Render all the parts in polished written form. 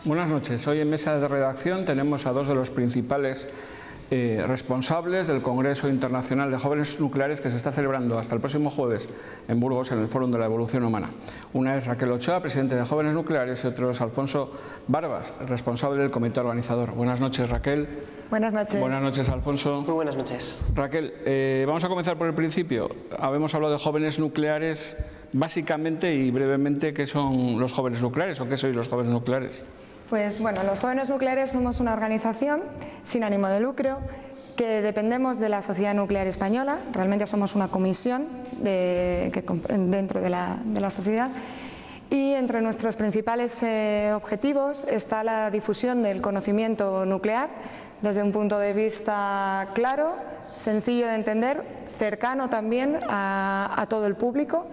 Buenas noches. Hoy en mesa de redacción tenemos a dos de los principales responsables del Congreso Internacional de Jóvenes Nucleares que se está celebrando hasta el próximo jueves en Burgos, en el Fórum de la Evolución Humana. Una es Raquel Ochoa, presidente de Jóvenes Nucleares, y otro es Alfonso Barbas, responsable del comité organizador. Buenas noches, Raquel. Buenas noches. Buenas noches, Alfonso. Muy buenas noches. Raquel, vamos a comenzar por el principio. Habíamos hablado de jóvenes nucleares. Básicamente y brevemente, ¿qué son los jóvenes nucleares o qué sois los jóvenes nucleares? Pues bueno, los Jóvenes Nucleares somos una organización sin ánimo de lucro que dependemos de la Sociedad Nuclear Española. Realmente somos una comisión dentro de la sociedad. Y entre nuestros principales objetivos está la difusión del conocimiento nuclear desde un punto de vista claro, sencillo de entender, cercano también a todo el público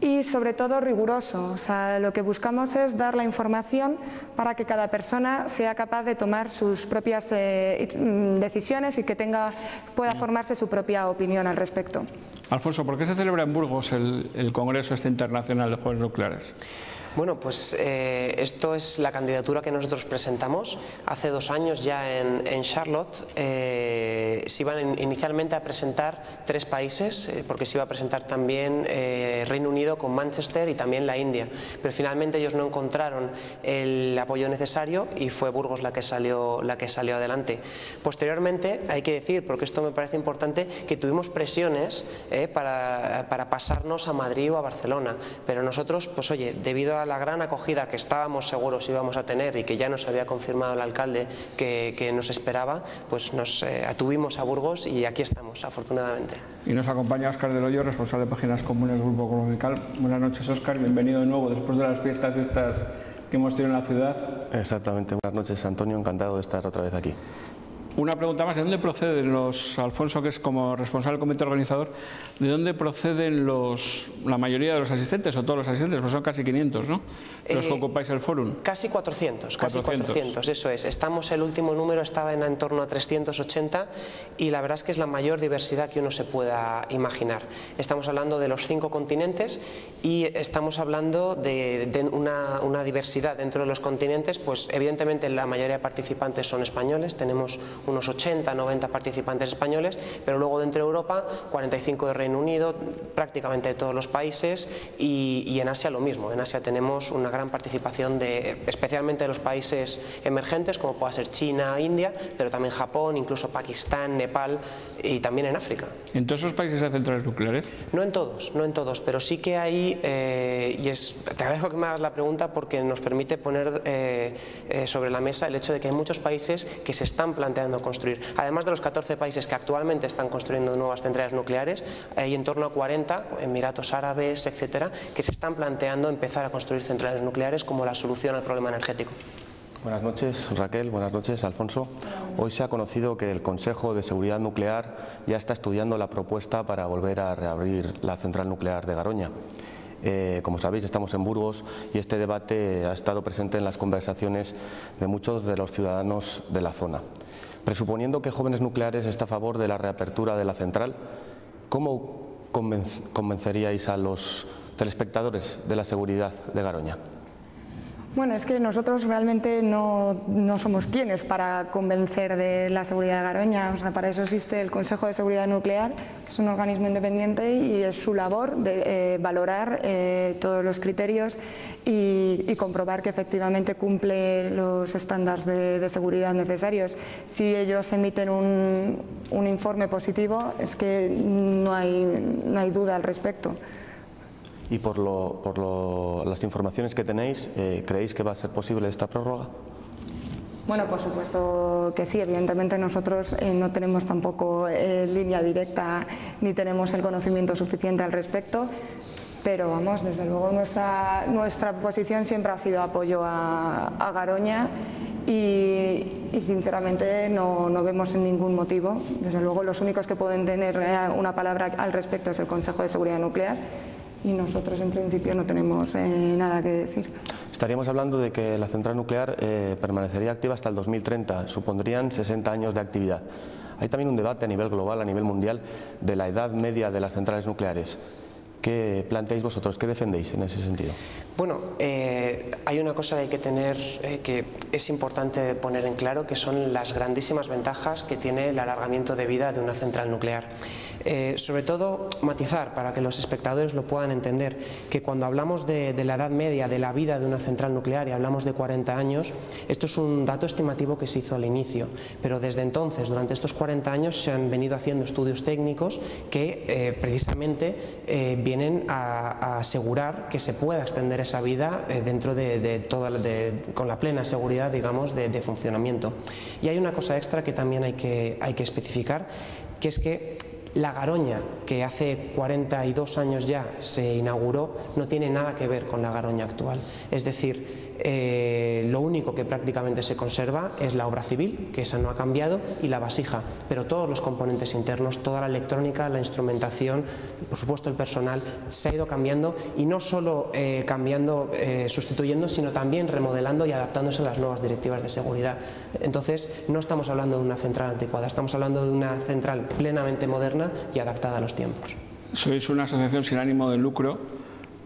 y sobre todo riguroso. O sea, lo que buscamos es dar la información para que cada persona sea capaz de tomar sus propias decisiones y que pueda formarse su propia opinión al respecto. Alfonso, ¿por qué se celebra en Burgos el Congreso Internacional de Jóvenes Nucleares? Bueno, pues esto es la candidatura que nosotros presentamos hace 2 años ya en Charlotte. Se iban inicialmente a presentar 3 países, porque se iba a presentar también Reino Unido con Manchester y también la India, pero finalmente ellos no encontraron el apoyo necesario y fue Burgos la que salió adelante. Posteriormente, hay que decir, porque esto me parece importante, que tuvimos presiones para pasarnos a Madrid o a Barcelona, pero nosotros, pues oye, debido a la gran acogida que estábamos seguros íbamos a tener y que ya nos había confirmado el alcalde que nos esperaba, pues nos atuvimos a Burgos y aquí estamos, afortunadamente. Y nos acompaña Óscar del Hoyo, responsable de Páginas Comunes del Grupo Económico. Buenas noches, Óscar, bienvenido de nuevo después de las fiestas estas que hemos tenido en la ciudad. Exactamente, buenas noches, Antonio, encantado de estar otra vez aquí. Una pregunta más, ¿de dónde proceden Alfonso, que es como responsable del comité organizador, de dónde proceden la mayoría de los asistentes o todos los asistentes? Pues son casi 500, ¿no? Los que ocupáis el fórum. Casi 400, eso es. El último número estaba en torno a 380 y la verdad es que es la mayor diversidad que uno se pueda imaginar. Estamos hablando de los 5 continentes y estamos hablando de una diversidad dentro de los continentes, pues evidentemente la mayoría de participantes son españoles, tenemos unos 80, 90 participantes españoles, pero luego dentro de Europa, 45 de Reino Unido, prácticamente de todos los países y en Asia lo mismo. En Asia tenemos una gran participación especialmente de los países emergentes, como pueda ser China, India, pero también Japón, incluso Pakistán, Nepal y también en África. ¿En todos esos países hay centrales nucleares? No en todos, pero sí que hay, te agradezco que me hagas la pregunta porque nos permite poner sobre la mesa el hecho de que hay muchos países que se están planteando construir. Además de los 14 países que actualmente están construyendo nuevas centrales nucleares, hay en torno a 40, Emiratos Árabes, etcétera, que se están planteando empezar a construir centrales nucleares como la solución al problema energético. Buenas noches, Raquel. Buenas noches, Alfonso. Hoy se ha conocido que el Consejo de Seguridad Nuclear ya está estudiando la propuesta para volver a reabrir la central nuclear de Garoña. Como sabéis, estamos en Burgos y este debate ha estado presente en las conversaciones de muchos de los ciudadanos de la zona. Presuponiendo que Jóvenes Nucleares está a favor de la reapertura de la central, ¿cómo convenceríais a los telespectadores de la seguridad de Garoña? Bueno, es que nosotros realmente no somos quienes para convencer de la seguridad de Garoña. O sea, para eso existe el Consejo de Seguridad Nuclear, que es un organismo independiente y es su labor de valorar todos los criterios y comprobar que efectivamente cumple los estándares de seguridad necesarios. Si ellos emiten un informe positivo, es que no hay duda al respecto. Y por las informaciones que tenéis, ¿creéis que va a ser posible esta prórroga? Bueno, por supuesto que sí. Evidentemente nosotros no tenemos tampoco línea directa ni tenemos el conocimiento suficiente al respecto, pero vamos, desde luego nuestra posición siempre ha sido apoyo a Garoña y sinceramente no vemos ningún motivo. Desde luego los únicos que pueden tener una palabra al respecto es el Consejo de Seguridad Nuclear y nosotros en principio no tenemos nada que decir. Estaríamos hablando de que la central nuclear permanecería activa hasta el 2030, supondrían 60 años de actividad. Hay también un debate a nivel global, a nivel mundial, de la edad media de las centrales nucleares. ¿Qué planteáis vosotros? ¿Qué defendéis en ese sentido? Bueno, hay una cosa que hay que tener, que es importante poner en claro, que son las grandísimas ventajas que tiene el alargamiento de vida de una central nuclear. Sobre todo, matizar, para que los espectadores lo puedan entender, que cuando hablamos de la edad media de la vida de una central nuclear y hablamos de 40 años, esto es un dato estimativo que se hizo al inicio, pero desde entonces, durante estos 40 años, se han venido haciendo estudios técnicos que precisamente vienen a asegurar que se pueda extender esa vida dentro con la plena seguridad, digamos, de funcionamiento. Y hay una cosa extra que también hay que especificar, que es que la Garoña, que hace 42 años ya se inauguró, no tiene nada que ver con la Garoña actual. Es decir, lo único que prácticamente se conserva es la obra civil, que esa no ha cambiado, y la vasija, pero todos los componentes internos, toda la electrónica, la instrumentación, por supuesto el personal, se ha ido cambiando, y no solo sustituyendo, sino también remodelando y adaptándose a las nuevas directivas de seguridad. Entonces, no estamos hablando de una central anticuada, estamos hablando de una central plenamente moderna y adaptada a los tiempos. Sois una asociación sin ánimo de lucro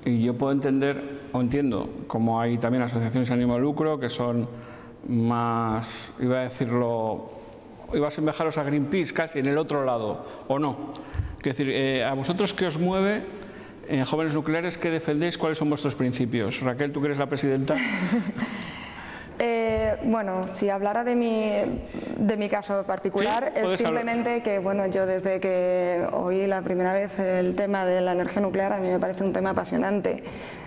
y yo puedo entender, o entiendo, como hay también asociaciones sin ánimo de lucro que son más, iba a decirlo, iba a asemejaros a Greenpeace casi en el otro lado, o no. Es decir, ¿a vosotros qué os mueve en Jóvenes Nucleares? ¿Qué defendéis? ¿Cuáles son vuestros principios? Raquel, tú que eres la presidenta. Bueno, si hablara de mi caso particular, ¿sí? es simplemente que, bueno, yo desde que oí la primera vez el tema de la energía nuclear, a mí me parece un tema apasionante.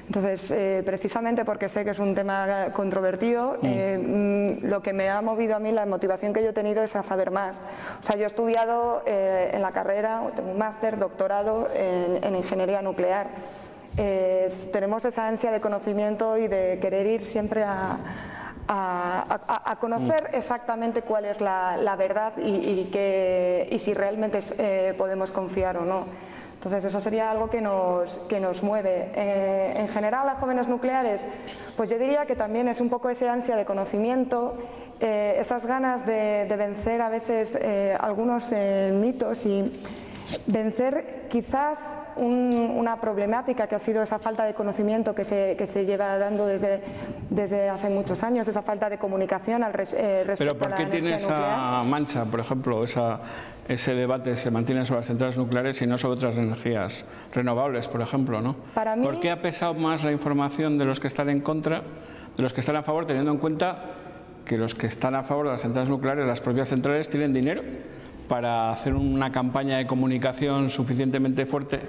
Entonces, precisamente porque sé que es un tema controvertido, lo que me ha movido a mí, la motivación que yo he tenido es a saber más. O sea, yo he estudiado en la carrera, tengo un máster, doctorado en ingeniería nuclear. Tenemos esa ansia de conocimiento y de querer ir siempre a conocer exactamente cuál es la verdad y si realmente podemos confiar o no. Entonces eso sería algo que nos mueve. En general a Jóvenes Nucleares, pues yo diría que también es un poco ese ansia de conocimiento, esas ganas de vencer a veces algunos mitos y vencer quizás una problemática que ha sido esa falta de conocimiento que se lleva dando desde hace muchos años, esa falta de comunicación respecto a la energía nuclear. ¿Pero por qué tiene esa mancha, por ejemplo, ese debate se mantiene sobre las centrales nucleares y no sobre otras energías renovables, por ejemplo, ¿no? Para mí, ¿por qué ha pesado más la información de los que están en contra, de los que están a favor, teniendo en cuenta que los que están a favor de las centrales nucleares, las propias centrales, tienen dinero para hacer una campaña de comunicación suficientemente fuerte?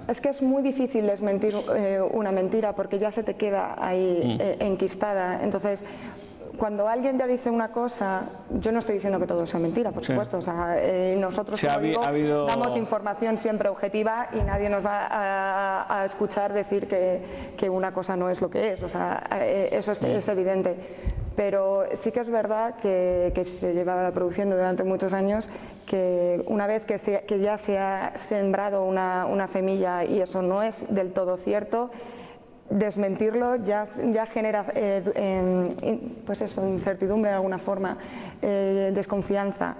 Es que es muy difícil desmentir una mentira porque ya se te queda ahí enquistada. Entonces, cuando alguien ya dice una cosa, yo no estoy diciendo que todo sea mentira, por supuesto. O sea, nosotros, como digo, damos información siempre objetiva y nadie nos va a escuchar decir que una cosa no es lo que es. O sea, eso es evidente. Pero sí que es verdad que se lleva produciendo durante muchos años, que una vez que ya se ha sembrado una semilla y eso no es del todo cierto, desmentirlo ya genera pues eso, incertidumbre de alguna forma, desconfianza.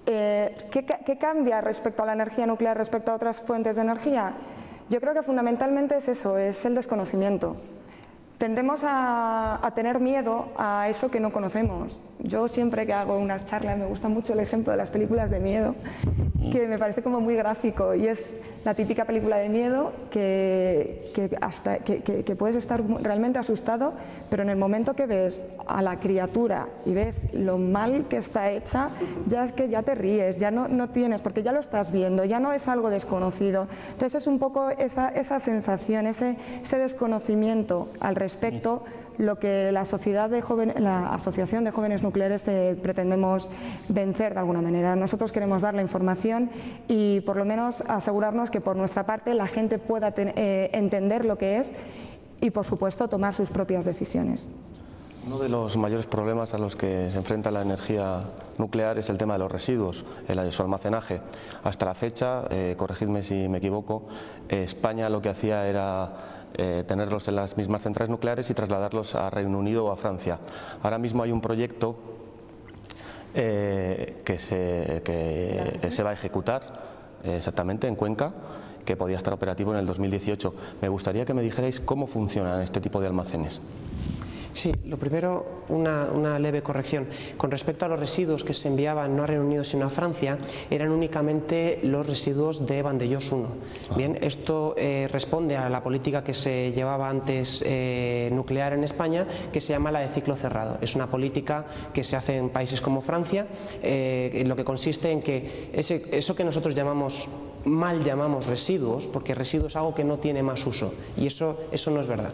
¿Qué cambia respecto a la energía nuclear, respecto a otras fuentes de energía? Yo creo que fundamentalmente es eso, es el desconocimiento. Tendemos a tener miedo a eso que no conocemos. Yo siempre que hago unas charlas me gusta mucho el ejemplo de las películas de miedo, que me parece como muy gráfico, y es la típica película de miedo que puedes estar realmente asustado, pero en el momento que ves a la criatura y ves lo mal que está hecha, ya es que ya te ríes, ya no tienes, porque ya lo estás viendo, ya no es algo desconocido. Entonces es un poco esa sensación, ese desconocimiento al respecto, lo que la Asociación de Jóvenes Nucleares pretendemos vencer de alguna manera. Nosotros queremos dar la información y por lo menos asegurarnos que por nuestra parte la gente pueda entender lo que es y por supuesto tomar sus propias decisiones. Uno de los mayores problemas a los que se enfrenta la energía nuclear es el tema de los residuos, su almacenaje. Hasta la fecha, corregidme si me equivoco, España lo que hacía era tenerlos en las mismas centrales nucleares y trasladarlos a Reino Unido o a Francia. Ahora mismo hay un proyecto que se va a ejecutar exactamente en Cuenca, que podía estar operativo en el 2018. Me gustaría que me dijerais cómo funcionan este tipo de almacenes. Sí, lo primero, una leve corrección. Con respecto a los residuos que se enviaban no a Reino Unido sino a Francia, eran únicamente los residuos de Vandellós 1. Bien, esto responde a la política que se llevaba antes nuclear en España, que se llama la de ciclo cerrado. Es una política que se hace en países como Francia, lo que consiste en que eso que nosotros mal llamamos residuos, porque residuo es algo que no tiene más uso, y eso no es verdad.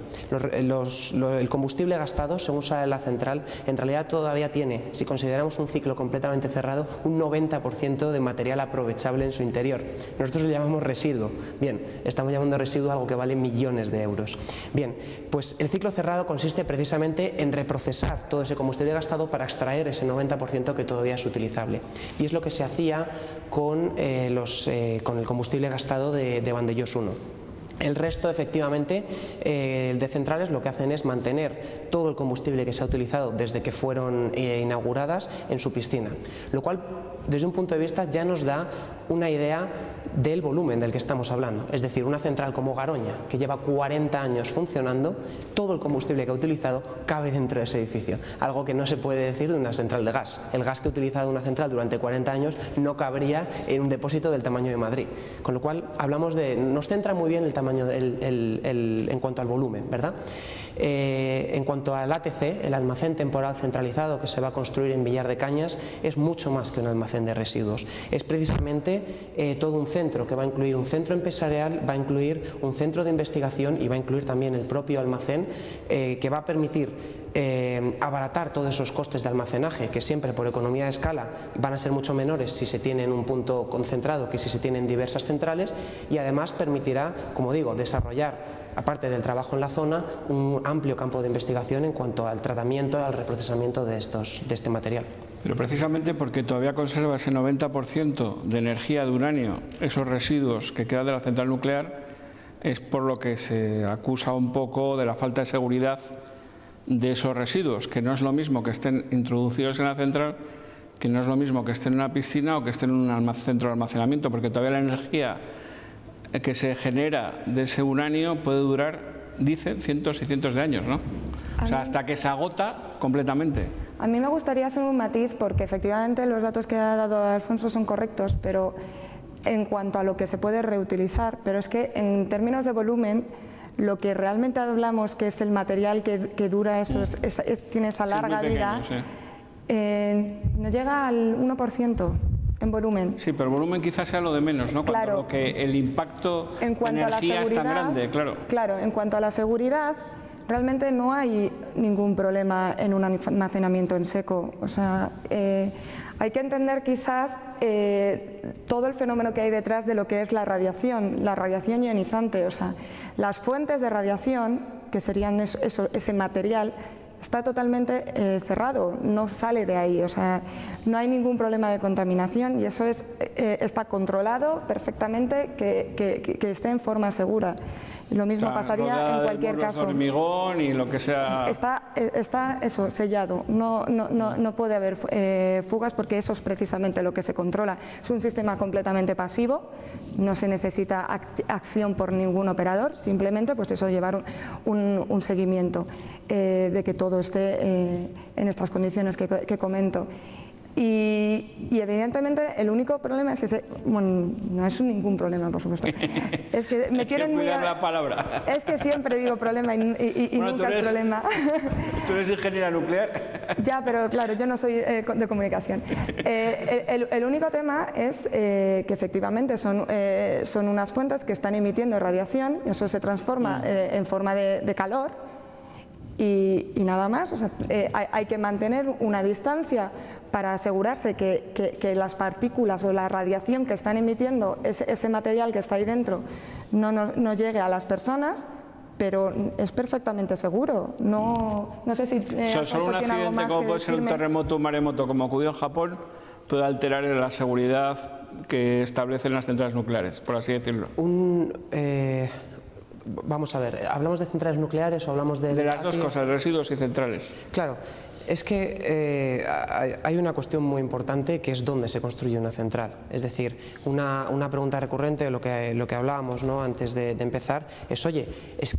El combustible gastado, según sale la central, en realidad todavía tiene, si consideramos un ciclo completamente cerrado, un 90% de material aprovechable en su interior. Nosotros lo llamamos residuo. Bien, estamos llamando residuo algo que vale millones de euros. Bien, pues el ciclo cerrado consiste precisamente en reprocesar todo ese combustible gastado para extraer ese 90% que todavía es utilizable. Y es lo que se hacía con el combustible gastado de Vandellós 1. El resto, efectivamente, de centrales lo que hacen es mantener todo el combustible que se ha utilizado desde que fueron inauguradas en su piscina, lo cual, desde un punto de vista, ya nos da una idea del volumen del que estamos hablando. Es decir, una central como Garoña, que lleva 40 años funcionando, todo el combustible que ha utilizado cabe dentro de ese edificio, algo que no se puede decir de una central de gas. El gas que ha utilizado una central durante 40 años no cabría en un depósito del tamaño de Madrid, con lo cual nos centra muy bien el tamaño en cuanto al volumen, ¿verdad? En cuanto al ATC, el almacén temporal centralizado que se va a construir en Villar de Cañas, es mucho más que un almacén de residuos. Es precisamente todo un centro que va a incluir un centro empresarial, va a incluir un centro de investigación y va a incluir también el propio almacén, que va a permitir abaratar todos esos costes de almacenaje, que siempre por economía de escala van a ser mucho menores si se tiene en un punto concentrado que si se tienen diversas centrales, y además permitirá, como digo, desarrollar, aparte del trabajo en la zona, un amplio campo de investigación en cuanto al tratamiento y al reprocesamiento de este material. Pero precisamente porque todavía conserva ese 90% de energía de uranio, esos residuos que quedan de la central nuclear, es por lo que se acusa un poco de la falta de seguridad de esos residuos, que no es lo mismo que estén introducidos en la central, que no es lo mismo que estén en una piscina o que estén en un centro de almacenamiento, porque todavía la energía que se genera de ese uranio puede durar, dicen, cientos y cientos de años, ¿no? O sea, hasta que se agota completamente. A mí me gustaría hacer un matiz, porque efectivamente los datos que ha dado Alfonso son correctos, pero en cuanto a lo que se puede reutilizar, pero es que en términos de volumen, lo que realmente hablamos que es el material que dura tiene esa larga vida, no llega al 1%. En volumen. Sí, pero el volumen quizás sea lo de menos, ¿no? Claro. Cuando que el impacto de energía es tan grande, claro. Claro, en cuanto a la seguridad, realmente no hay ningún problema en un almacenamiento en seco. O sea, hay que entender quizás todo el fenómeno que hay detrás de lo que es la radiación ionizante. O sea, las fuentes de radiación, que serían ese material, está totalmente cerrado, no sale de ahí, o sea, no hay ningún problema de contaminación y eso está controlado perfectamente que esté en forma segura. Lo mismo pasaría en cualquier caso. Hormigón y lo que sea. Está eso, sellado, no puede haber fugas, porque eso es precisamente lo que se controla. Es un sistema completamente pasivo, no se necesita acción por ningún operador, simplemente pues eso, llevar un seguimiento de que todo esté en estas condiciones que comento. Y evidentemente el único problema es ese. Bueno, no es ningún problema, por supuesto. Es que me quieren cuidar la palabra. Es que siempre digo problema y bueno, nunca es problema. Tú eres ingeniera nuclear. Ya, pero claro, yo no soy de comunicación. El único tema es que efectivamente son unas fuentes que están emitiendo radiación, y eso se transforma en forma de calor. Y nada más, o sea, hay que mantener una distancia para asegurarse que las partículas o la radiación que están emitiendo ese material que está ahí dentro no llegue a las personas, pero es perfectamente seguro. No sé si solo un accidente como puede ser un terremoto o un maremoto como ocurrió en Japón puede alterar la seguridad que establecen las centrales nucleares, por así decirlo. Vamos a ver, ¿hablamos de centrales nucleares o hablamos de...? De las dos cosas, residuos y centrales. Claro, es que hay una cuestión muy importante que es dónde se construye una central. Es decir, una pregunta recurrente, lo que hablábamos, ¿no?, antes de empezar, es, oye, es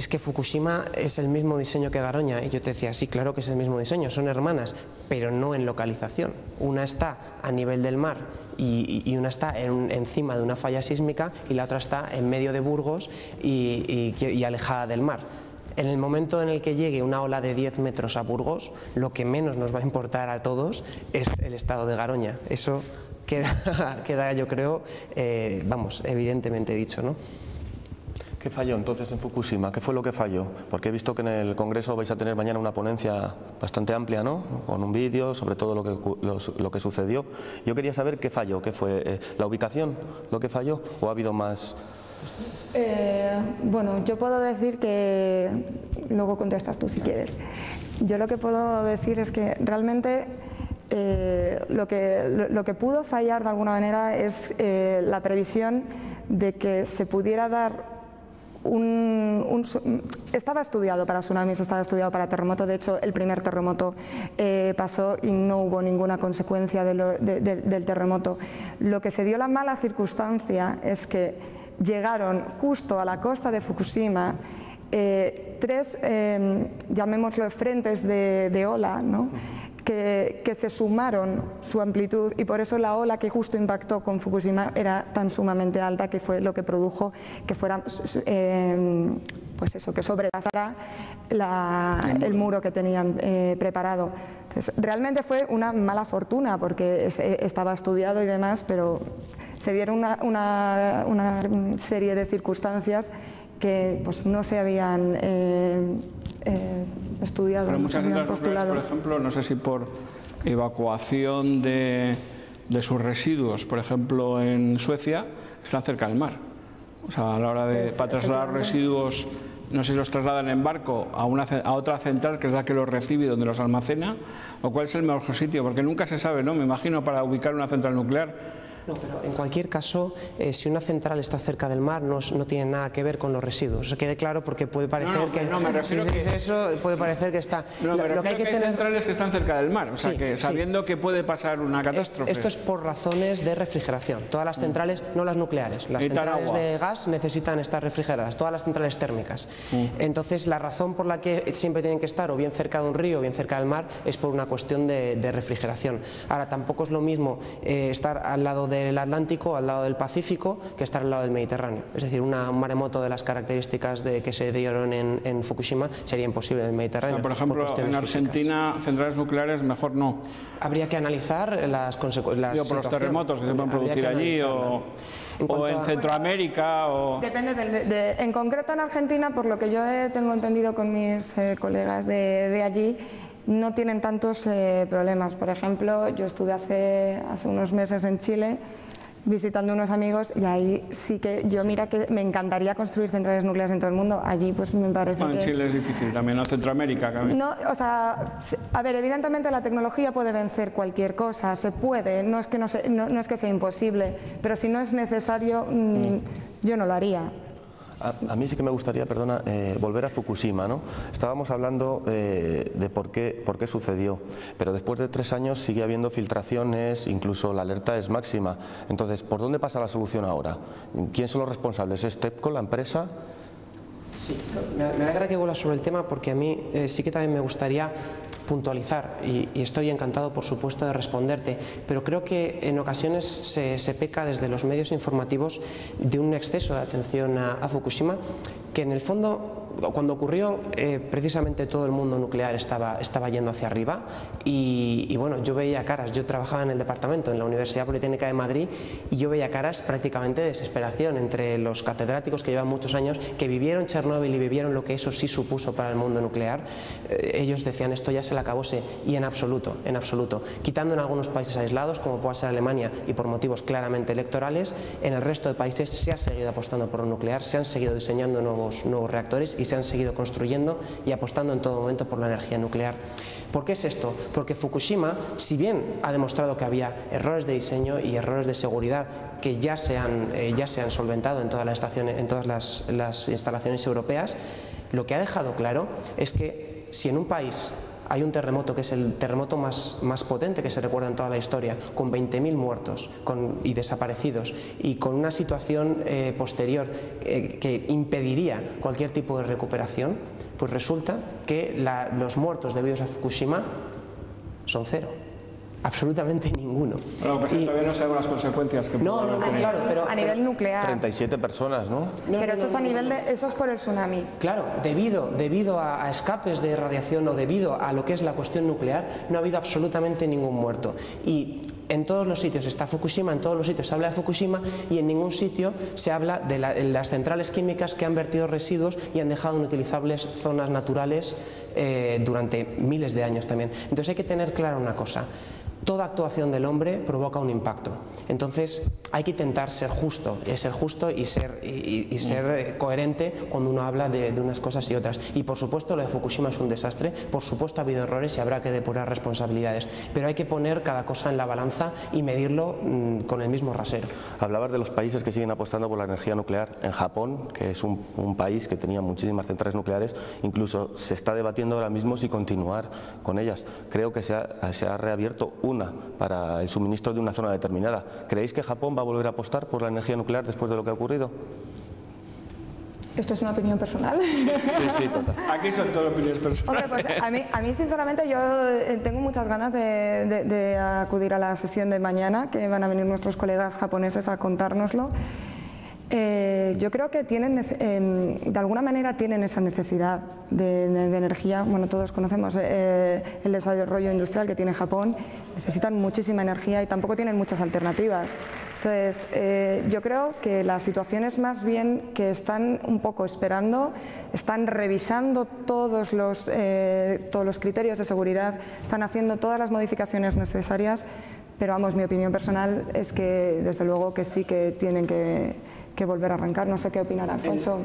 que Fukushima es el mismo diseño que Garoña. Y yo te decía, sí, claro que es el mismo diseño, son hermanas, pero no en localización. Una está a nivel del mar y una está encima de una falla sísmica y la otra está en medio de Burgos y alejada del mar. En el momento en el que llegue una ola de 10 metros a Burgos, lo que menos nos va a importar a todos es el estado de Garoña. Eso queda yo creo, vamos, evidentemente dicho, ¿no? ¿Qué falló entonces en Fukushima? ¿Qué fue lo que falló? Porque he visto que en el Congreso vais a tener mañana una ponencia bastante amplia, ¿no?, con un vídeo sobre todo lo que sucedió. Yo quería saber qué falló, qué fue la ubicación, lo que falló, o ha habido más. Bueno, yo puedo decir que, luego contestas tú si quieres. Yo lo que puedo decir es que realmente lo que pudo fallar de alguna manera es la previsión de que se pudiera dar estaba estudiado para tsunamis, estaba estudiado para terremoto. De hecho, el primer terremoto pasó y no hubo ninguna consecuencia del terremoto. Lo que se dio la mala circunstancia es que llegaron justo a la costa de Fukushima tres, llamémoslo, frentes de ola, ¿no?, que se sumaron su amplitud, y por eso la ola que justo impactó con Fukushima era tan sumamente alta, que fue lo que produjo que fuera, pues eso, que sobrepasara el muro que tenían preparado. Entonces, realmente fue una mala fortuna, porque estaba estudiado y demás, pero se dieron una serie de circunstancias que pues no se habían estudiado. Pero muchas centrales nucleares, por ejemplo, no sé si por evacuación de sus residuos, por ejemplo en Suecia, están cerca del mar. O sea, a la hora de para trasladar residuos, no sé si los trasladan en barco a otra central, que es la que los recibe y donde los almacena, o cuál es el mejor sitio, porque nunca se sabe, ¿no?, me imagino, para ubicar una central nuclear. No, pero en cualquier caso, si una central está cerca del mar, no tiene nada que ver con los residuos. Eso quede claro, porque puede parecer que... No, me refiero si dice eso, puede parecer que está... No, me refiero que hay centrales que están cerca del mar, o sea, que sabiendo que puede pasar una catástrofe. Esto es por razones de refrigeración. Todas las centrales, no las nucleares, las centrales de gas necesitan estar refrigeradas, todas las centrales térmicas. Entonces, la razón por la que siempre tienen que estar o bien cerca de un río o bien cerca del mar es por una cuestión de refrigeración. Ahora, tampoco es lo mismo estar al lado del Atlántico, al lado del Pacífico, que estar al lado del Mediterráneo. Es decir, un maremoto de las características que se dieron en Fukushima sería imposible en el Mediterráneo. O sea, por ejemplo, en Argentina, centrales nucleares mejor no. Habría que analizar las consecuencias. Por los terremotos que se pueden producir allí, o en Centroamérica. Depende en concreto en Argentina, por lo que yo tengo entendido con mis colegas de allí, no tienen tantos problemas. Por ejemplo, yo estuve hace unos meses en Chile visitando unos amigos, y ahí sí que mira que me encantaría construir centrales nucleares en todo el mundo. Allí pues me parece que... En Chile es difícil también, ¿no? Centroamérica. No, o sea, a ver, evidentemente la tecnología puede vencer cualquier cosa, se puede, no es que sea imposible, pero si no es necesario, yo no lo haría. A mí sí que me gustaría, perdona, volver a Fukushima, ¿no? Estábamos hablando de por qué sucedió, pero después de 3 años sigue habiendo filtraciones, incluso la alerta es máxima. Entonces, ¿por dónde pasa la solución ahora? ¿Quién son los responsables? ¿Es TEPCO, la empresa? Sí, me alegra que vuelvas sobre el tema, porque a mí sí que también me gustaría puntualizar, y estoy encantado, por supuesto, de responderte, pero creo que en ocasiones se peca desde los medios informativos de un exceso de atención a Fukushima, que en el fondo, cuando ocurrió, precisamente todo el mundo nuclear estaba yendo hacia arriba, y bueno, yo veía caras, yo trabajaba en el departamento en la Universidad Politécnica de Madrid, y yo veía caras prácticamente de desesperación entre los catedráticos que llevan muchos años, que vivieron Chernóbil y vivieron lo que eso sí supuso para el mundo nuclear. Ellos decían, esto ya se le acabóse, y en absoluto, quitando en algunos países aislados, como pueda ser Alemania, y por motivos claramente electorales, en el resto de países se ha seguido apostando por un nuclear, se han seguido diseñando nuevos reactores y se han seguido construyendo y apostando en todo momento por la energía nuclear. ¿Por qué es esto? Porque Fukushima, si bien ha demostrado que había errores de diseño y errores de seguridad que ya se han solventado en todas las instalaciones europeas, lo que ha dejado claro es que si en un país hay un terremoto que es el terremoto más potente que se recuerda en toda la historia, con 20.000 muertos y desaparecidos y con una situación posterior que impediría cualquier tipo de recuperación, pues resulta que los muertos debidos a Fukushima son cero. Absolutamente ninguno. Bueno, pues todavía no sabemos las consecuencias que puede haber tenido. Claro, pero a nivel nuclear. 37 personas, ¿no? Pero eso es a nivel eso es por el tsunami. Claro, debido a escapes de radiación o debido a lo que es la cuestión nuclear, no ha habido absolutamente ningún muerto. Y en todos los sitios está Fukushima, en todos los sitios se habla de Fukushima y en ningún sitio se habla de las centrales químicas que han vertido residuos y han dejado inutilizables zonas naturales durante miles de años también. Entonces hay que tener clara una cosa. Toda actuación del hombre provoca un impacto. Entonces hay que intentar ser justo y ser coherente cuando uno habla de unas cosas y otras. Y por supuesto lo de Fukushima es un desastre, por supuesto ha habido errores y habrá que depurar responsabilidades, pero hay que poner cada cosa en la balanza y medirlo con el mismo rasero. Hablabas de los países que siguen apostando por la energía nuclear. En Japón, que es un país que tenía muchísimas centrales nucleares, incluso se está debatiendo ahora mismo si continuar con ellas. Creo que se ha reabierto una para el suministro de una zona determinada. ¿Creéis que Japón va a volver a apostar por la energía nuclear después de lo que ha ocurrido? Esto es una opinión personal. Sí, total. Aquí son todas opiniones personales. Hombre, pues a mí sinceramente yo tengo muchas ganas de acudir a la sesión de mañana, que van a venir nuestros colegas japoneses a contárnoslo. Yo creo que de alguna manera tienen esa necesidad de energía. Bueno, todos conocemos el desarrollo industrial que tiene Japón, necesitan muchísima energía y tampoco tienen muchas alternativas. Entonces, yo creo que la situación es más bien que están un poco esperando, están revisando todos los criterios de seguridad, están haciendo todas las modificaciones necesarias, pero vamos, mi opinión personal es que desde luego que sí que tienen que volver a arrancar. No sé qué opinará Alfonso.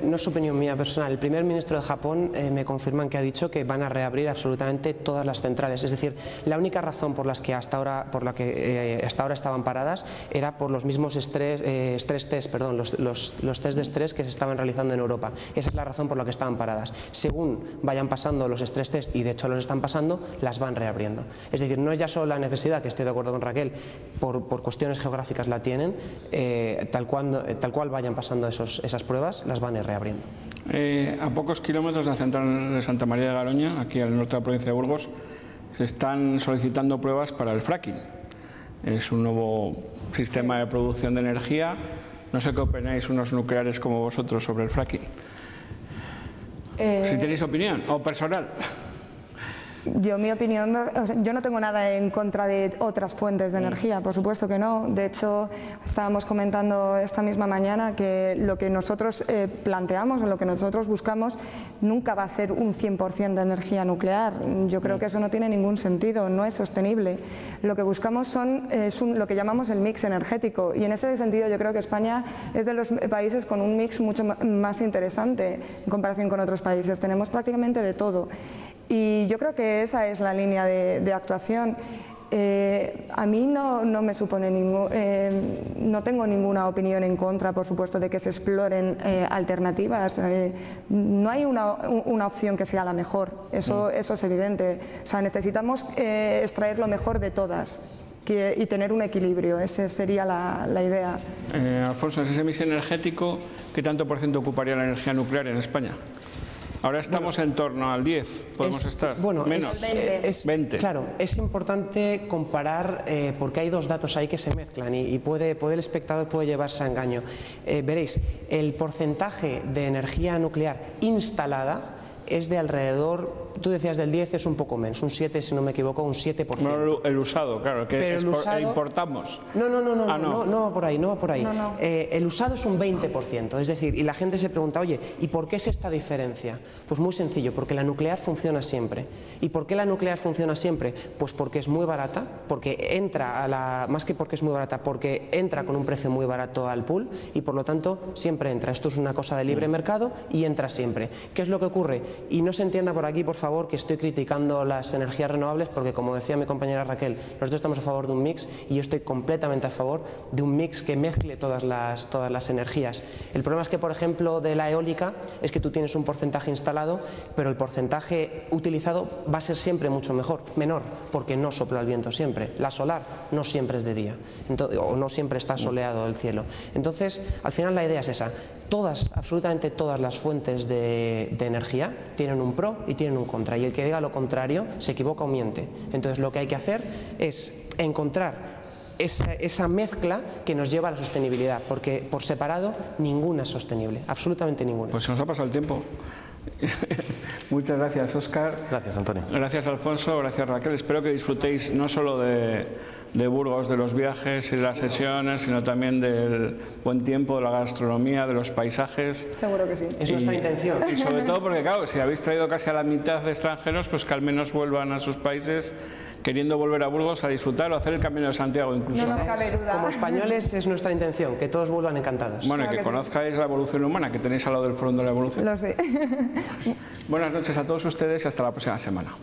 No es opinión mía personal, el primer ministro de Japón me confirman que ha dicho que van a reabrir absolutamente todas las centrales. Es decir, la única razón por la que hasta ahora estaban paradas era por los mismos los test de estrés que se estaban realizando en Europa. Esa es la razón por la que estaban paradas. Según vayan pasando los estrés test, y de hecho los están pasando, las van reabriendo. Es decir, no es ya solo la necesidad, que estoy de acuerdo con Raquel, por cuestiones geográficas la tienen, tal cual vayan pasando esas pruebas, las van a ir reabriendo. A pocos kilómetros de la central de Santa María de Garoña, aquí al norte de la provincia de Burgos, se están solicitando pruebas para el fracking. Es un nuevo sistema de producción de energía. No sé qué opináis unos nucleares como vosotros sobre el fracking. Si tenéis opinión o personal. Mi opinión, yo no tengo nada en contra de otras fuentes de energía, por supuesto que no. De hecho, estábamos comentando esta misma mañana que lo que nosotros planteamos o lo que nosotros buscamos nunca va a ser un 100% de energía nuclear. Yo creo que eso no tiene ningún sentido, no es sostenible. Lo que buscamos es lo que llamamos el mix energético, y en ese sentido yo creo que España es de los países con un mix mucho más interesante en comparación con otros países. Tenemos prácticamente de todo. Y yo creo que esa es la línea de actuación. A mí no me supone no tengo ninguna opinión en contra, por supuesto, de que se exploren alternativas. No hay una opción que sea la mejor, eso es evidente. O sea, necesitamos extraer lo mejor de todas y tener un equilibrio, esa sería la idea. Alfonso, ese mix energético, ¿qué tanto por ciento ocuparía la energía nuclear en España? Ahora estamos en torno al 10, podemos estar, menos, 20. Claro, es importante comparar porque hay dos datos ahí que se mezclan y el espectador puede llevarse a engaño. Veréis, el porcentaje de energía nuclear instalada es de alrededor tú decías del 10, es un poco menos, un 7 si no me equivoco, un 7%. No, el usado, claro, que pero importamos. No va por ahí, no va por ahí. No. El usado es un 20%, es decir, y la gente se pregunta, oye, ¿y por qué es esta diferencia? Pues muy sencillo, porque la nuclear funciona siempre. ¿Y por qué la nuclear funciona siempre? Pues porque es muy barata, porque entra más que porque es muy barata, porque entra con un precio muy barato al pool y por lo tanto siempre entra. Esto es una cosa de libre mercado y entra siempre. ¿Qué es lo que ocurre? Y no se entienda por aquí, por favor, que estoy criticando las energías renovables, porque como decía mi compañera Raquel, nosotros estamos a favor de un mix y yo estoy completamente a favor de un mix que mezcle todas las energías. El problema es que, por ejemplo, de la eólica es que tú tienes un porcentaje instalado, pero el porcentaje utilizado va a ser siempre mucho menor, porque no sopla el viento siempre. La solar no siempre es de día, o no siempre está soleado el cielo. Entonces, al final la idea es esa. Absolutamente todas las fuentes de energía tienen un pro y tienen un contra, y el que diga lo contrario se equivoca o miente. Entonces lo que hay que hacer es encontrar esa mezcla que nos lleva a la sostenibilidad, porque por separado ninguna es sostenible, absolutamente ninguna. Pues se nos ha pasado el tiempo. Muchas gracias, Óscar. Gracias, Antonio. Gracias, Alfonso. Gracias, Raquel. Espero que disfrutéis no solo de Burgos, de los viajes y de las sesiones, sino también del buen tiempo, de la gastronomía, de los paisajes. Seguro que sí. Es nuestra intención. Y sobre todo porque, claro, si habéis traído casi a la mitad de extranjeros, pues que al menos vuelvan a sus países queriendo volver a Burgos a disfrutar o hacer el Camino de Santiago incluso. No nos cabe duda. Como españoles es nuestra intención, que todos vuelvan encantados. Bueno, y Claro que que sí. conozcáis la evolución humana que tenéis al lado del Foro de la Evolución. Lo sé. Buenas noches a todos ustedes y hasta la próxima semana.